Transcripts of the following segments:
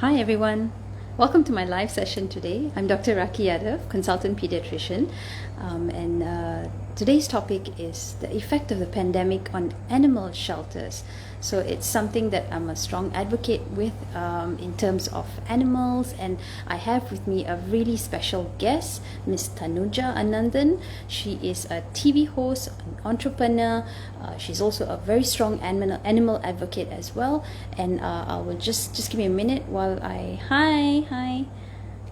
Hi everyone, welcome to my live session today. I'm Dr.RakheeYadav, consultant pediatrician, and today's topic is the effect of the pandemic on animal shelters. So it's something that I'm a strong advocate with in terms of animals, and I have with me a really special guest, Miss Tanuja Ananthan. She is a TV host, an entrepreneur. She's also a very strong animal advocate as well. And I will just give me a minute while I hi.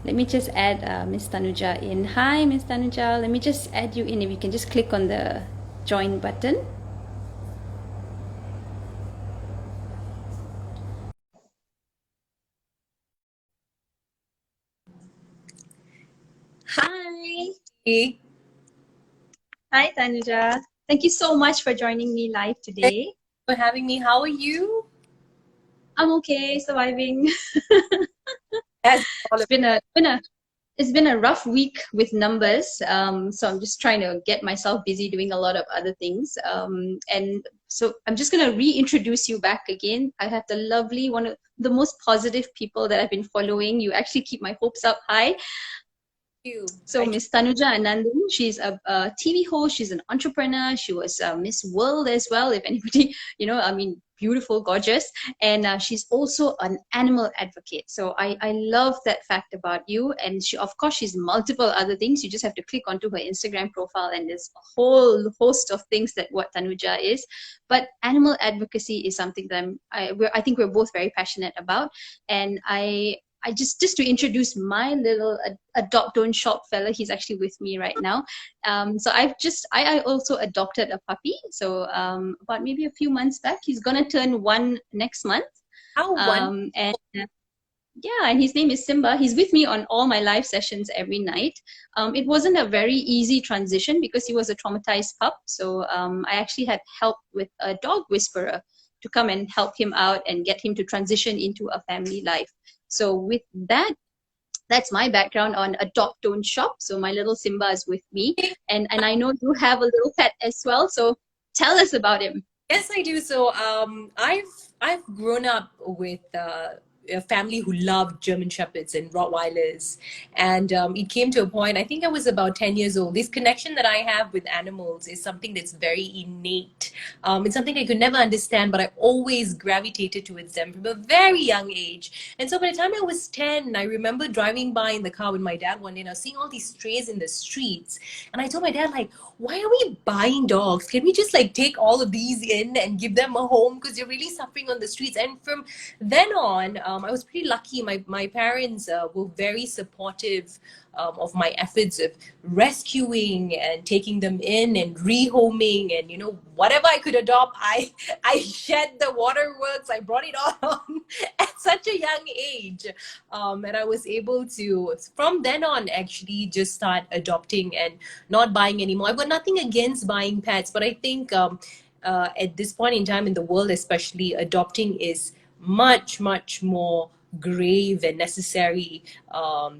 Let me just add Miss Tanuja in. Hi, Miss Tanuja. Let me just add you in. If you can just click on the join button. Hi. Hey, Hi, Tanuja. Thank you so much for joining me live thanks today. for having me. How are you? I'm okay, surviving. As all It's of been a rough week with numbers. So I'm just trying to get myself busy doing a lot of other things. And so I'm just gonna reintroduce you back again. I have the lovely one of the most positive people that I've been following. You actually keep my hopes up high. you. So Miss Tanuja Ananthan, she's a TV host, she's an entrepreneur, she was Miss World as well, if anybody, I mean, beautiful, gorgeous. And she's also an animal advocate. So I love that fact about you. And she, of course, she's multiple other things. You just have to click onto her Instagram profile and there's a whole host of things that what Tanuja is. But animal advocacy is something that I think we're both very passionate about. And I just to introduce my little adopt don't shop fella. He's actually with me right now. So I also adopted a puppy. So about maybe a few months back, he's gonna turn 1 next month. How one? And yeah, and his name is Simba. He's with me on all my live sessions every night. It wasn't a very easy transition because he was a traumatized pup. So I actually had help with a dog whisperer to come and help him out and get him to transition into a family life. So with that, that's my background on adopt don't shop. So my little Simba is with me, and I know you have a little pet as well. So tell us about him. Yes, I do. So, I've grown up with a family who loved German Shepherds and Rottweilers, and it came to a point. I think I was about 10 years old. This connection that I have with animals is something that's very innate. It's something I could never understand, but I always gravitated towards them from a very young age. And so, by the time I was 10, I remember driving by in the car with my dad one day, and I was seeing all these strays in the streets, and I told my dad, like, why are we buying dogs? Can we just like take all of these in and give them a home? Because you're really suffering on the streets. And from then on, I was pretty lucky. My parents were very supportive of my efforts of rescuing and taking them in and rehoming, and whatever I could adopt, I shed the waterworks. I brought it all on at such a young age, and I was able to from then on actually just start adopting and not buying anymore. I've got nothing against buying pets, but I think at this point in time in the world, especially, adopting is much more grave and necessary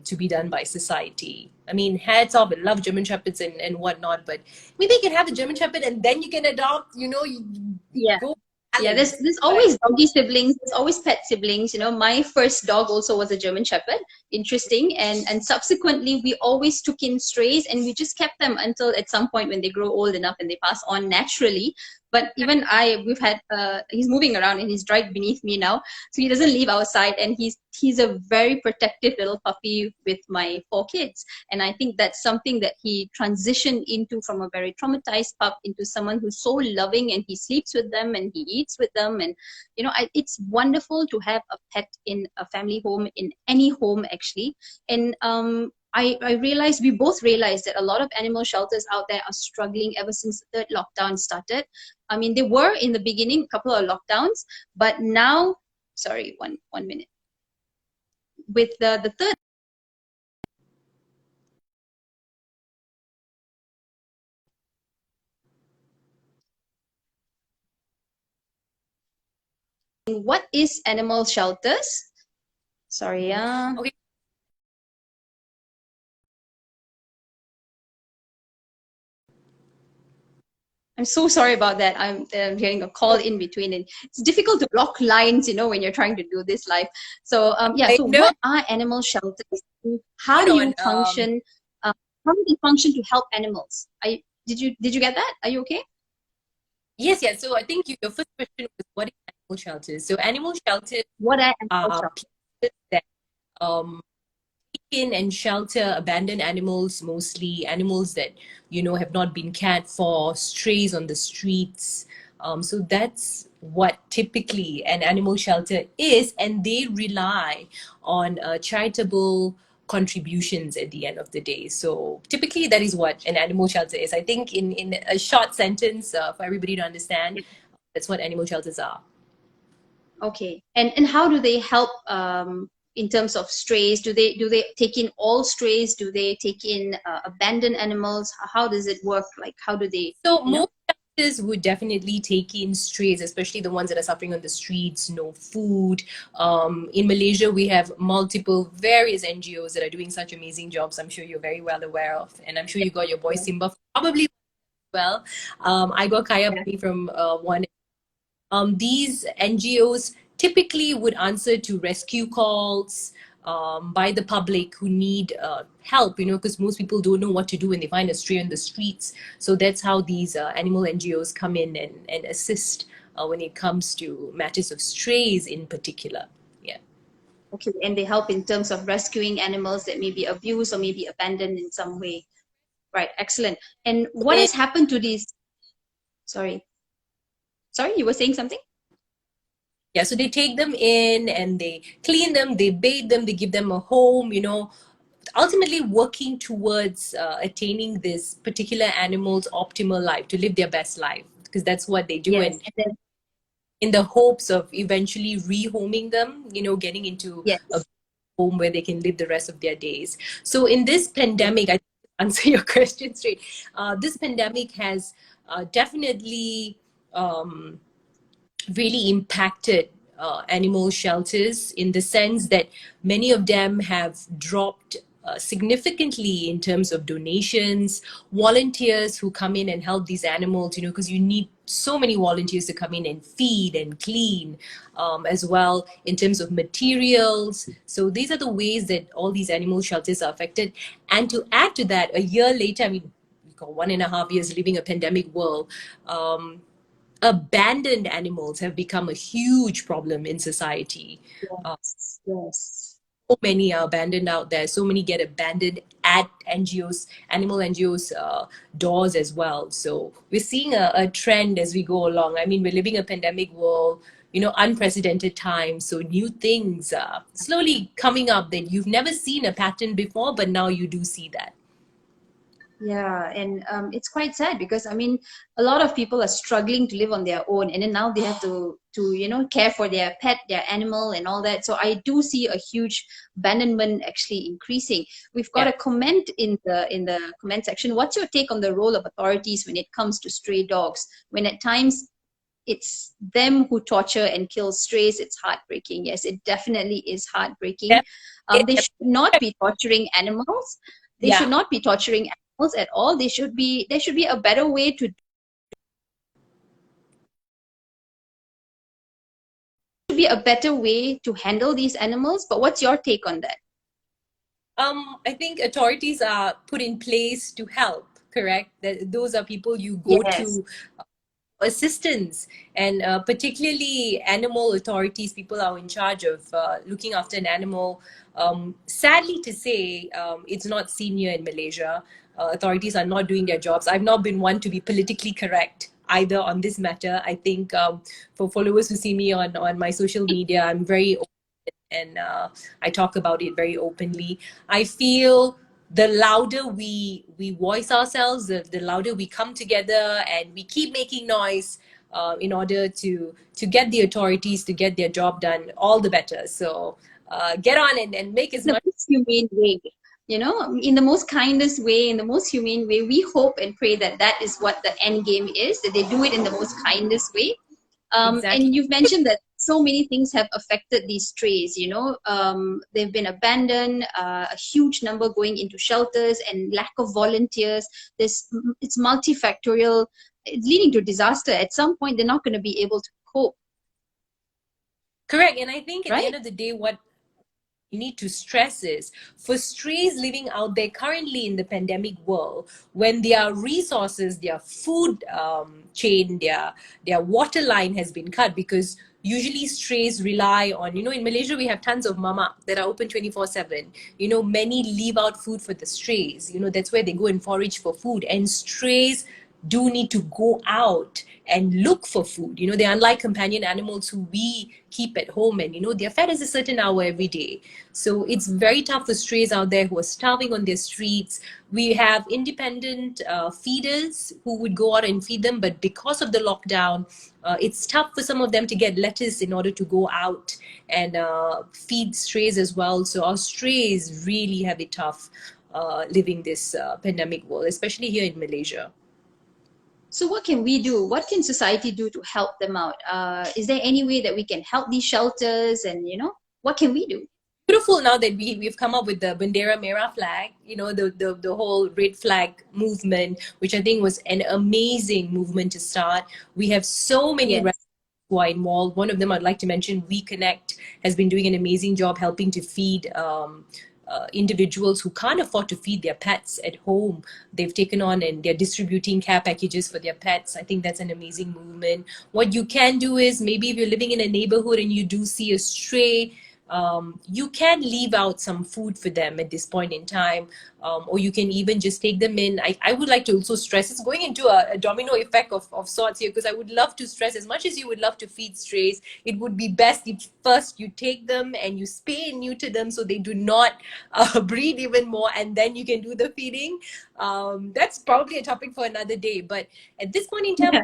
to be done by society. I mean, hats off, I love German Shepherds and whatnot, but maybe you can have a German Shepherd and then you can adopt, you Yeah. go Yeah, balance, there's right? always doggy siblings. There's always pet siblings. My first dog also was a German Shepherd. Interesting, and subsequently we always took in strays, and we just kept them until at some point when they grow old enough and they pass on naturally. But even we've had he's moving around and he's right beneath me now, so he doesn't leave our side, and he's a very protective little puppy with my 4 kids. And I think that's something that he transitioned into from a very traumatized pup into someone who's so loving, and he sleeps with them and he eats with them. And it's wonderful to have a pet in a family home, in any home actually. And I realized, we both realized that a lot of animal shelters out there are struggling ever since the third lockdown started. I mean, they were in the beginning, a couple of lockdowns, but now, sorry, one minute. With the third, what is animal shelters? Sorry, Okay. I'm so sorry about that. I'm getting a call in between, and it's difficult to block lines, when you're trying to do this live. So yeah. I So know. what are animal shelters? How Hold do on. you function? How do they function to help animals? Did you get that? Are you okay? Yes, yes. So I think your first question was what is animal shelters? So animal shelters What are animal are shelters? places that um, in and shelter abandoned animals, mostly animals that have not been cared for, strays on the streets. So that's what typically an animal shelter is, and they rely on charitable contributions at the end of the day. So typically, that is what an animal shelter is. I think in a short sentence for everybody to understand, that's what animal shelters are. Okay. And how do they help in terms of strays? Do they take in all strays? Do they take in abandoned animals? How does it work? Like, how do they, So you know? most shelters would definitely take in strays, especially the ones that are suffering on the streets, no food. In Malaysia, we have multiple various NGOs that are doing such amazing jobs. I'm sure you're very well aware of, and I'm sure you got your boy Simba probably well. I got Kaya Yeah. Bani from one. These NGOs typically would answer to rescue calls by the public who need help, because most people don't know what to do when they find a stray on the streets. So that's how these animal NGOs come in and assist when it comes to matters of strays in particular. Yeah. Okay. And they help in terms of rescuing animals that may be abused or maybe abandoned in some way. Right. Excellent. And what And has happened to these? Sorry. Sorry, you were saying something? yeah, so they take them in and they clean them, they bathe them, they give them a home, ultimately working towards attaining this particular animal's optimal life, to live their best life, because that's what they do. Yes. And And then, in the hopes of eventually rehoming them, getting into a yes. home where they can live the rest of their days. So in this Yes. pandemic, I answer your question straight. This pandemic has definitely really impacted animal shelters, in the sense that many of them have dropped significantly in terms of donations, volunteers who come in and help these animals, because you need so many volunteers to come in and feed and clean, as well in terms of materials. So these are the ways that all these animal shelters are affected. And to add to that, a year later, I mean, we've got 1.5 years living a pandemic world. Abandoned animals have become a huge problem in society. Yes. Yes. So many are abandoned out there. So many get abandoned at NGOs, animal NGOs doors as well. So we're seeing a trend as we go along. I mean, we're living a pandemic world, unprecedented times. So new things are slowly coming up that you've never seen a pattern before, but now you do see that. Yeah, and it's quite sad because I mean, a lot of people are struggling to live on their own, and then now they have to care for their pet, their animal, and all that. So I do see a huge abandonment actually increasing. We've got Yeah. a comment in the comment section. What's your take on the role of authorities when it comes to stray dogs? When at times it's them who torture and kill strays, it's heartbreaking. Yes, it definitely is heartbreaking. They should not be torturing animals. They should Yeah. not be torturing animals at all. There should be a better way to handle these animals. But what's your take on that? I think authorities are put in place to help, correct? That those are people you go Yes. to assistance, and particularly animal authorities, people are in charge of looking after an animal. Sadly to say, it's not seen here in Malaysia. Authorities are not doing their jobs. I've not been one to be politically correct either on this matter. I think for followers who see me on my social media, I'm very open, and I talk about it very openly. I feel the louder we voice ourselves, the louder we come together and we keep making noise in order to get the authorities to get their job done, all the better. So get on and make as In the much. most humane way, in the most kindest way, in the most humane way. We hope and pray that that is what the end game is, that they do it in the most kindest way. Exactly. And you've mentioned that so many things have affected these strays. They've been abandoned, a huge number going into shelters, and lack of volunteers. It's multifactorial. It's leading to disaster. At some point, they're not going to be able to cope. Correct. And I think at the Right? end of the day, what you need to stress is for strays living out there currently in the pandemic world, when their resources, their food chain, their water line has been cut, because usually strays rely on, in Malaysia we have tons of mama that are open 24/7. Many leave out food for the strays. That's where they go and forage for food, and strays do need to go out and look for food. They're unlike companion animals who we keep at home, and they're fed at a certain hour every day. So it's very tough for strays out there who are starving on their streets. We have independent feeders who would go out and feed them, but because of the lockdown, it's tough for some of them to get lettuce in order to go out and feed strays as well. So our strays really have it tough living this pandemic world, especially here in Malaysia. So what can we do? What can society do to help them out? Is there any way that we can help these shelters? And what can we do? Beautiful now that we've come up with the Bandera Merah flag, the whole red flag movement, which I think was an amazing movement to start. We have so many who are involved. One of them I'd like to mention, We Connect, has been doing an amazing job helping to feed individuals who can't afford to feed their pets at home. They've taken on and they're distributing care packages for their pets. I think that's an amazing movement. What you can do is, maybe if you're living in a neighborhood and you do see a stray, you can leave out some food for them at this point in time, or you can even just take them in. I would like to also stress, it's going into a domino effect of sorts here, because I would love to stress, as much as you would love to feed strays, it would be best if first you take them and you spay and neuter them so they do not breed even more, and then you can do the feeding. That's probably a topic for another day, but at this point in time,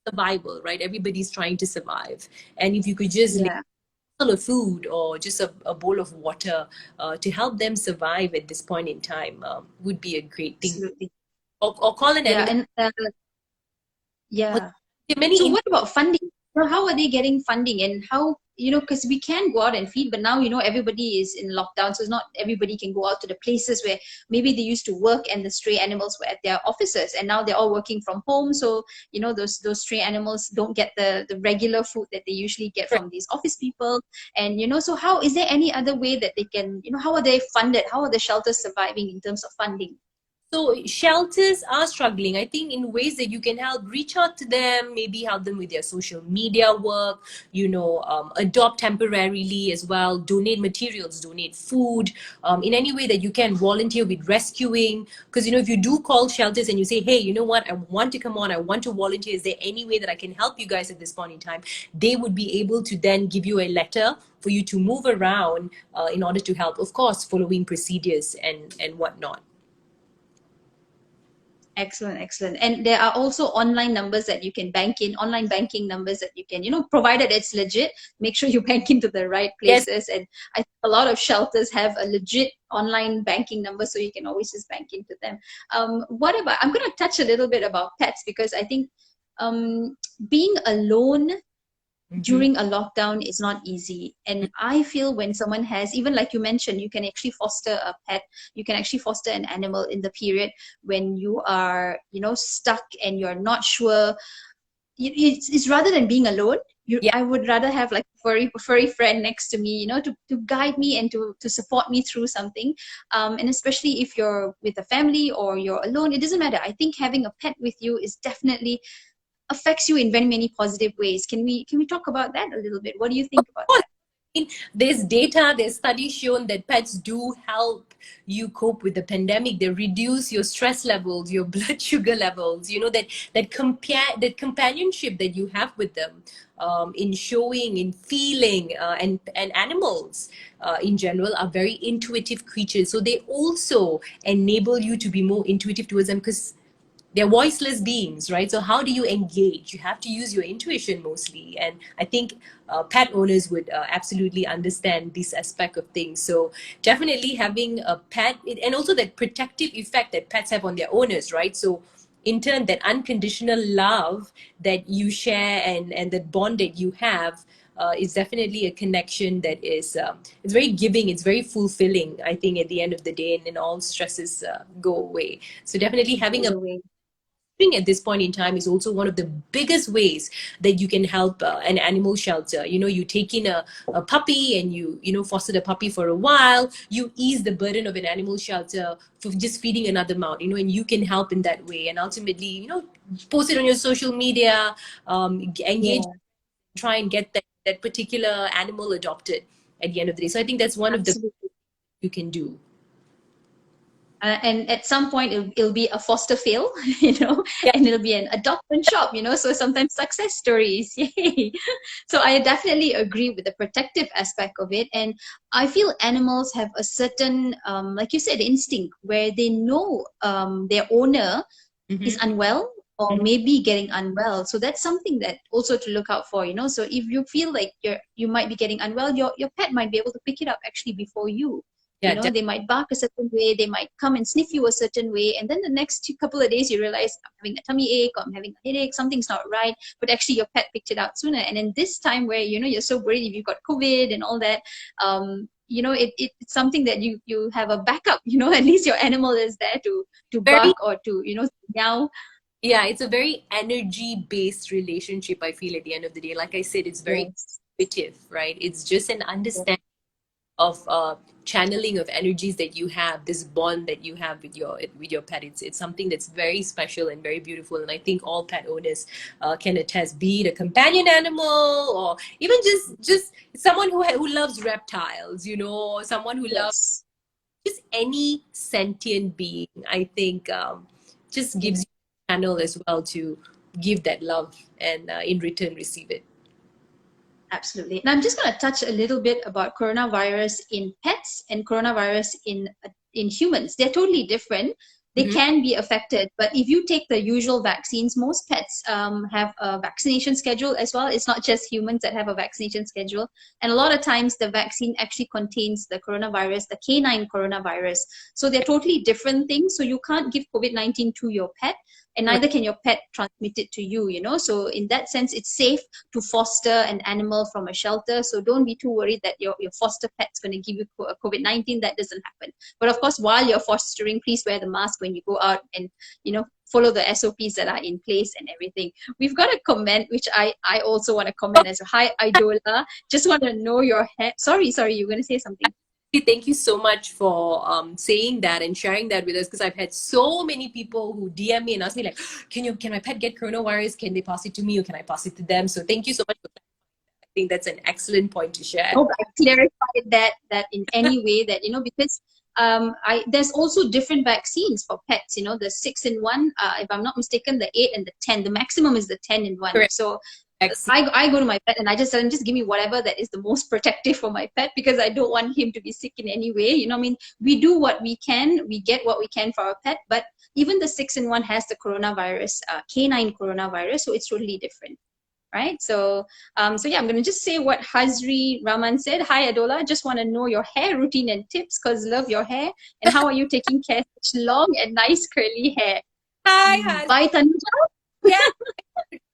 survival, right? Everybody's trying to survive, and if you could just of food or just a bowl of water to help them survive at this point in time would be a great thing. Absolutely. Or call an animal. So what about funding? So how are they getting funding, and how, because we can go out and feed, but now, everybody is in lockdown, so it's not everybody can go out to the places where maybe they used to work and the stray animals were at their offices, and now they're all working from home. So, those stray animals don't get the regular food that they usually get from these office people. And, so how, is there any other way that they can, how are they funded? How are the shelters surviving in terms of funding? So shelters are struggling. I think in ways that you can help, reach out to them, maybe help them with their social media work, adopt temporarily as well, donate materials, donate food, in any way that you can, volunteer with rescuing. Because, if you do call shelters and you say, hey, you know what, I want to come on, I want to volunteer, is there any way that I can help you guys at this point in time? They would be able to then give you a letter for you to move around in order to help, of course, following procedures and whatnot. Excellent, excellent. And there are also online numbers that you can bank in, online banking numbers that you can, provided it's legit, make sure you bank into the right places. And I think a lot of shelters have a legit online banking number, so you can always just bank into them. I'm going to touch a little bit about pets, because I think being alone during a lockdown is not easy. And I feel when someone has, even like you mentioned, you can actually foster a pet, you can actually foster an animal in the period when you are, stuck and you're not sure. It's rather than being alone, I would rather have like a furry friend next to me, to guide me and to support me through something. And especially if you're with a family or you're alone, it doesn't matter. I think having a pet with you is definitely affects you in very many positive ways. Can we talk about that a little bit? What do you think about that? There's studies shown that pets do help you cope with the pandemic. They reduce your stress levels, your blood sugar levels, that companionship that you have with them, in showing, in feeling, and animals in general are very intuitive creatures. So they also enable you to be more intuitive towards them, because they're voiceless beings, right? So how do you engage? You have to use your intuition mostly. And I think pet owners would absolutely understand this aspect of things. So definitely having a pet, and also that protective effect that pets have on their owners, right? So in turn, that unconditional love that you share and that bond that you have, is definitely a connection that is it's very giving, it's very fulfilling, I think, at the end of the day, and then all stresses go away. So definitely having Goes a away. at this point in time is also one of the biggest ways that you can help an animal shelter. You know, you take in a puppy and you know, foster the puppy for a while, you ease the burden of an animal shelter for just feeding another mouth, you know, and you can help in that way, and ultimately, you know, post it on your social media, engage, Yeah, try and get that particular animal adopted at the end of the day. So I think that's one of the absolutely. you can do. And at some point it'll be a foster fail, Yeah. and it'll be an adoption shop, so sometimes success stories. Yay. So I definitely agree with the protective aspect of it. And I feel animals have a certain, like you said, instinct where they know their owner is Mm-hmm. unwell or Mm-hmm. maybe getting unwell. So that's something that also to look out for, So if you feel like you might be getting unwell, your pet might be able to pick it up actually before you. Yeah. They might bark a certain way, they might come and sniff you a certain way, and then the next couple of days you realize, I'm having a tummy ache or I'm having a headache, something's not right, but actually your pet picked it out sooner. And in this time where you're so worried if you've got COVID and all that, it's something that you have a backup. At least your animal is there to Very. bark or to meow. Yeah, it's a very energy-based relationship, I feel, at the end of the day. Like I said, it's very Yes. intuitive, right? It's just an Yes. understanding of channeling of energies that you have, this bond that you have with your pet. It's something that's very special and very beautiful. And I think all pet owners can attest, be it a companion animal or even just someone who loves reptiles, you know, someone who loves Yes. just any sentient being. I think just gives you a channel as well to give that love and in return receive it. Absolutely. And I'm just going to touch a little bit about coronavirus in pets and coronavirus in humans. They're totally different. They Mhm. can be affected, but if you take the usual vaccines, most pets have a vaccination schedule as well. It's not just humans that have a vaccination schedule. And a lot of times the vaccine actually contains the coronavirus, the canine coronavirus. So they're totally different things. So you can't give COVID-19 to your pet, and Correct. neither can your pet transmit it to you. So in that sense, it's safe to foster an animal from a shelter. So don't be too worried that your foster pet's going to give you COVID-19. That doesn't happen. But of course, while you're fostering, please wear the mask when you go out, and follow the SOPs that are in place and everything. We've got a comment which I also want to comment as well. Hi Idola, just want to know your head. Sorry, you're going to say something. Thank you so much for saying that and sharing that with us, because I've had so many people who DM me and ask me like, can my pet get coronavirus? Can they pass it to me or can I pass it to them? So thank you so much for that. I think that's an excellent point to share. Hope I clarified that in any way, that because there's also different vaccines for pets. The 6-in-1, if I'm not mistaken, the 8 and the 10. The maximum is the 10-in-1. Correct. So Vaccine. I go to my pet and I just tell him, just give me whatever that is the most protective for my pet, because I don't want him to be sick in any way. I mean, we do what we can, we get what we can for our pet, but even the 6-in-1 has the coronavirus, canine coronavirus, so it's totally different. Right. So yeah, I'm going to just say what Hazri Rahman said. Hi, Adola. Just want to know your hair routine and tips, because love your hair. And how are you taking care of such long and nice curly hair? Hi. Bye, Tanuja. Yeah,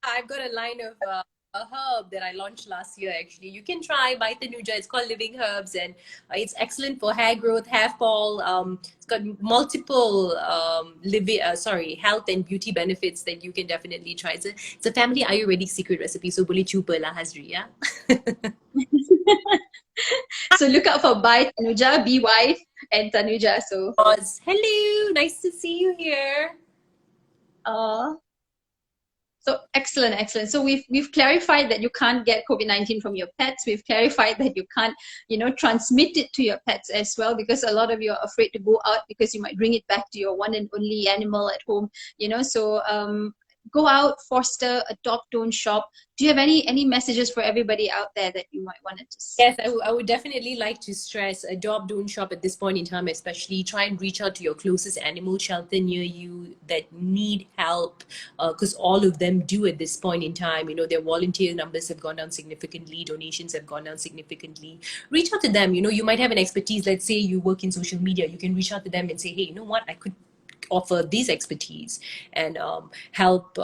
I've got a line of a herb that I launched last year. Actually, you can try by Tanuja. It's called Living Herbs, and it's excellent for hair growth, hair fall. It's got multiple health and beauty benefits that you can definitely try. It's a family Ayurvedic secret recipe. So boleh cuba lah, Hazri, yeah. So look out for Bye, Tanuja, Be Wife, and Tanuja. So Hello, nice to see you here. So excellent. So we've clarified that you can't get COVID-19 from your pets. We've clarified that you can't, transmit it to your pets as well, because a lot of you are afraid to go out because you might bring it back to your one and only animal at home. So go out, foster, adopt, don't shop. Do you have any messages for everybody out there that you might want to just... Yes, I would definitely like to stress, adopt, don't shop at this point in time, especially try and reach out to your closest animal shelter near you that need help, because all of them do at this point in time. Their volunteer numbers have gone down significantly, donations have gone down significantly. Reach out to them. You might have an expertise. Let's say you work in social media. You can reach out to them and say, hey, you know what, I could offer this expertise and help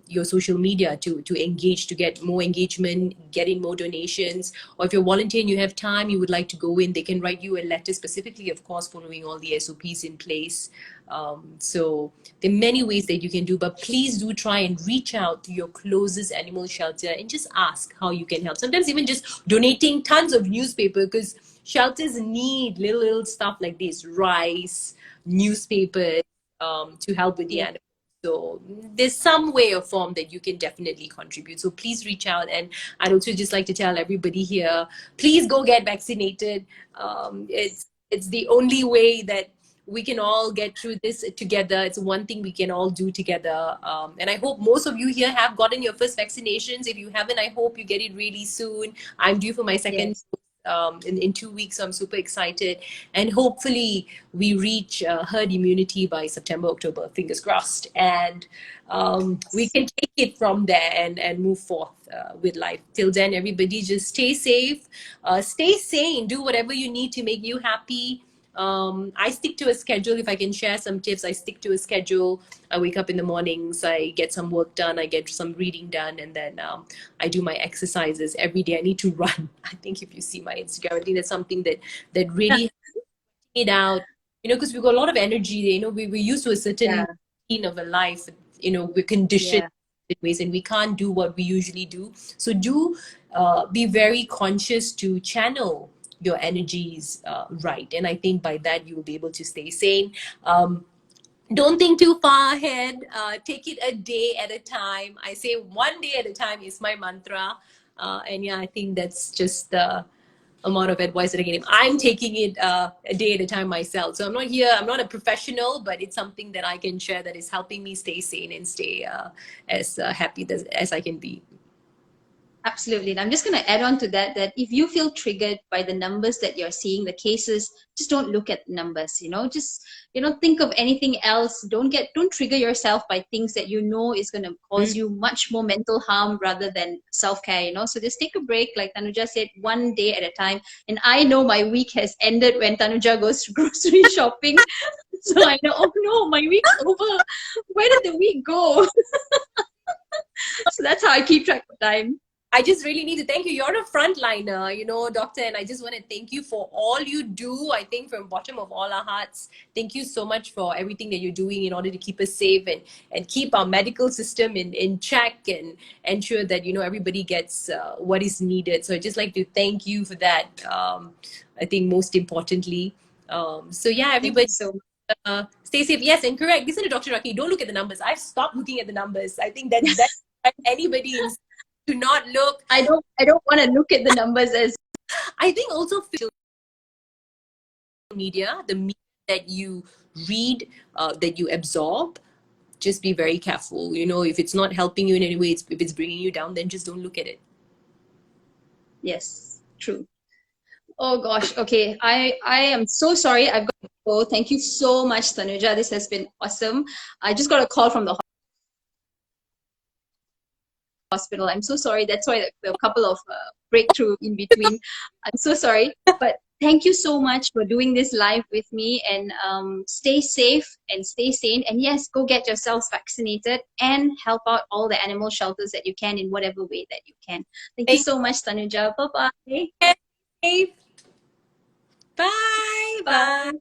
your social media to engage, to get more engagement, get in more donations. Or if you're volunteering, you have time, you would like to go in, they can write you a letter specifically, of course, following all the SOPs in place. So there are many ways that you can do, but please do try and reach out to your closest animal shelter and just ask how you can help. Sometimes even just donating tons of newspaper, because shelters need little stuff like this, rice, newspapers, to help with the animals. So there's some way or form that you can definitely contribute. So please reach out. And I'd also just like to tell everybody here, please go get vaccinated. It's the only way that we can all get through this together. It's one thing we can all do together. And I hope most of you here have gotten your first vaccinations. If you haven't, I hope you get it really soon. I'm due for my second. Yes. In 2 weeks, so I'm super excited, and hopefully we reach herd immunity by September, October, fingers crossed, and we can take it from there and move forth with life. Till then, everybody just stay safe, stay sane, do whatever you need to make you happy. I stick to a schedule. If I can share some tips, I stick to a schedule. I wake up in the mornings, I get some work done, I get some reading done, and then I do my exercises every day. I need to run. I think if you see my Instagram, I think that's something that really it out, because we've got a lot of energy. We're used to a certain routine of a life. We're conditioned in ways, and we can't do what we usually do. So do be very conscious to channel your energies right, and I think by that you will be able to stay sane. Don't think too far ahead. Take it a day at a time. I say one day at a time is my mantra. And yeah, I think that's just the amount of advice that I give. I'm taking it a day at a time myself. So I'm not a professional, but it's something that I can share that is helping me stay sane and stay as happy as I can be. Absolutely. And I'm just going to add on to that, that if you feel triggered by the numbers that you're seeing, the cases, just don't look at numbers, just, think of anything else. Don't trigger yourself by things that is going to cause you much more mental harm rather than self-care, So just take a break. Like Tanuja said, one day at a time. And I know my week has ended when Tanuja goes grocery shopping. So I know, oh no, my week's over. Where did the week go? So that's how I keep track of time. I just really need to thank you. You're a frontliner, doctor, and I just want to thank you for all you do. I think from bottom of all our hearts, thank you so much for everything that you're doing in order to keep us safe and keep our medical system in check and ensure that, everybody gets what is needed. So I'd just like to thank you for that. I think most importantly. So yeah, everybody stay safe. Yes, and correct. Listen to Dr. Rakhee. Don't look at the numbers. I've stopped looking at the numbers. I think that's anybody is to not look. I don't want to look at the numbers as. I think also media, the media that you read, that you absorb, just be very careful. If it's not helping you in any way, if it's bringing you down, then just don't look at it. Yes, true. Oh gosh. Okay. I am so sorry. I've got to go. Thank you so much, Tanuja. This has been awesome. I just got a call from the hospital. I'm so sorry. That's why there were a couple of breakthrough in between. I'm so sorry. But thank you so much for doing this live with me, and stay safe and stay sane. And yes, go get yourselves vaccinated and help out all the animal shelters that you can in whatever way that you can. Thank you so much, Tanuja. Bye-bye. Bye. Bye.